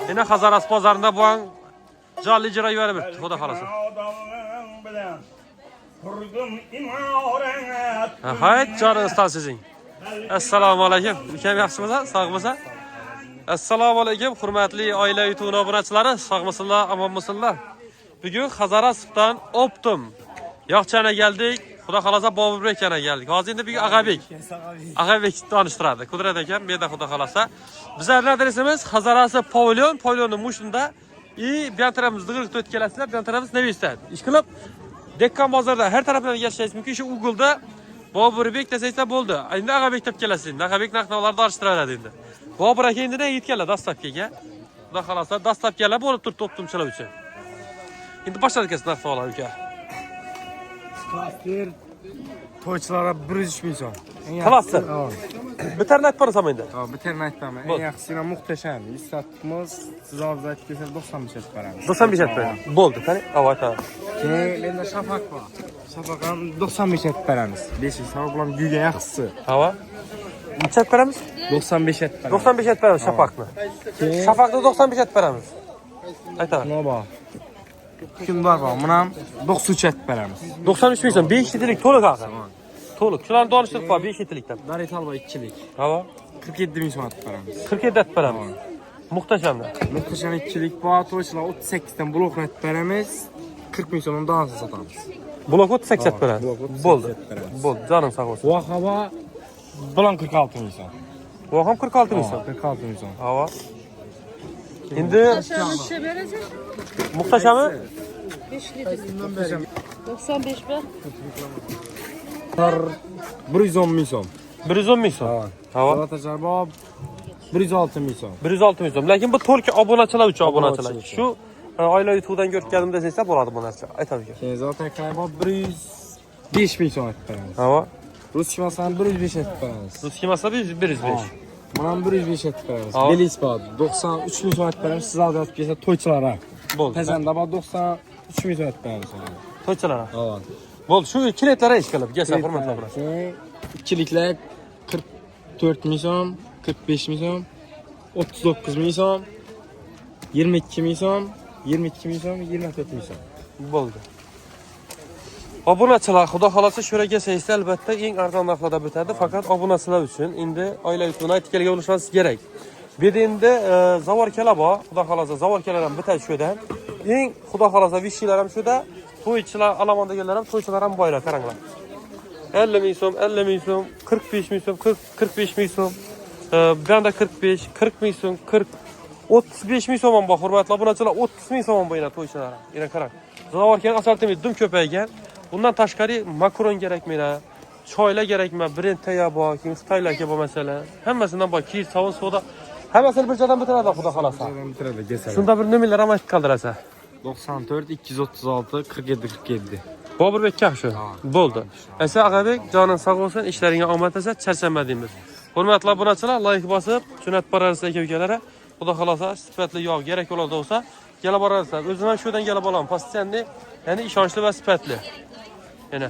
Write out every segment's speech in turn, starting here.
Yine Hazaras pazarında bu an canlı icra verip Xudo xolasa. Hayt canınızdan sizin. Assalomu alaykum. Ukam yaxshimisiz? Sog'misiz? Assalomu alaykum. Hurmatli oila YouTube obunachilari, sog'misizlar, omonmisizlar? Bugun Hazarasovdan Optum yoqchana geldik. Xudo xolasa Boburbek yana geldik. Hozir endi bugun Ag'abek tanishtiradi. Qudrat akam, men de Xudo xolasa. Bizlar adresimiz Hazarasov Pavilyon, Pavilyonning mushunda. Bu tarafımız Dığırıqda o'tkalasizlar, bu tarafımız Nevistad. İşqilib Dekkan bozorda her tarafdan geçeceğiz. Mümkün şu Google'da Boburbek deseyse bo'ldi. Endi Ag'abek deb kelasiz. Ag'abek narxlarni alishtiradi endi. Bobur aka endi yetkazadi dastlabkiga. Xudo xolasa dastlabkilar bo'lib turibdi Optumchilar uchun. Endi boshladik narxlar uka. Klaster to'ychilara 103 ming so'm. Klaster. Biterni aytib borasan endi. Ha, biterni aytaman. Eng yaxshisi muhtasham. Istatimiz siz hozir aytib kelsangiz 95 etib beramiz. 95 etib beramiz. Bo'ldi, qani? Avata. Keyin menda shafaq bor. Shafaq ham 95 etib beramiz. 5 shafaq bilan guyga yaxshisi. Hava. Necha etib beramiz? 95 etib beramiz. 95 etib beramiz shafaqni. Shafaqni 95 etib beramiz. Aytaman. Nima bor? Hukmdor bor. Buni ham 93 etib beramiz. 93 ming so'm, 5 yillik to'liq haqi. To'liq. Shularni donishtirib qo'y 5 yillikdan. Daritalba 2lik. Hava. 47 ming so'm etib beramiz. 47 etib beramiz. Muhtashamda. Muhtasham 2lik bor. To'ychilar 38 dan blokni etib beramiz. 40 ming so'mdan donasi sotamiz. Blok 38 etib beramiz. Bo'ldi. Bo'ldi. Jonim sog' bo'lsin. Vahava bilan 46 ming so'm. Bu ham 46 ming so'm. 46 ming so'm. Hava. Endi muhtashami 5 litr. 95 mi? 110 ming so'm. 110 ming so'm. Hava. Salatajar bor 106 ming so'm. 106 ming so'm. Lekin bu to'rki obunachilar uchun obunachilar. Shu oila YouTube'dan ko'rganim desangsa bo'ladi bu narsa. Aytaman. Keyin zotan bor 105 ming so'm etib beramiz. Hava. Rus kimasini 105 etib beramiz. Rus kimasa 105. Buni ham 105 etib beramiz. Belis bor 93 ming so'm etib beramiz. Siz hozir aytib kelsa to'ychilara. Bo'ldi. Tezanda bor 93 ming so'm etib beramiz. To'ychilar. Ha. Bo'ldi. Shu kiretlari ish qilib, kelsa hurmatli bilan. İkiliklar 44 ming so'm, 45 ming so'm, 39 ming so'm, 22 ming so'm, 22 ming so'm, 24 ming so'm. Bo'ldi. Obunachilar, xudo xolasa shura kelsangiz albatta eng arzon narxlarda bitadi, faqat obunachilar uchun endi oila YouTube'ni aytib kelgan bo'lishingiz kerak. Bu yerda endi zavorkalar bor, xudo xolasa zavorkalar ham bitadi shu yerdan. Eng xudo xolasa vishchilar ham shuda, to'ychilar, alamondagilar ham, to'ychilar ham boylar, qaranglar. 50 ming so'm, 50 ming so'm, 45 ming so'm, 45 ming so'm, bu yerda 45, 40 ming so'm, 40, 35 ming so'm ham bor, hurmatli obunachilar, 30 ming so'm ham bor yana to'ychilar. Yana qarang. Zavorkan asortiment dum ko'paygan. Bundan tashqari makaron kerakmi, choylar kerakmi, brend tayyor bor, keyin xitoylarga bor masalan. Hammasidan bor, kiyim, sovun, soda. Hammasini bir joydan bitiradi xudo xolasa. Bitiradi, kelsa. Shunda bir nomerlar ham aytib qoldirasa. 94 236 47 47. Boburbek shu. Bo'ldi. Esa Ag'abek, joning sog' bo'lsin, ishlaringga omad tilasa, charchanma deymiz. Hurmatli obunachilar, like bosib, jo'natib borasiz aka-ukalara. Xudo xolasa sifatli yog' kerak bo'ladi bo'lsa, kelib borasizlar. O'zim ham shu yerdan kelib olaman. Postiyanni, ya'ni ishonchli va sifatli. Yana.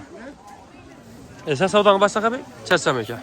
Esa savdoni boshqa Ag'abek, charcham aka.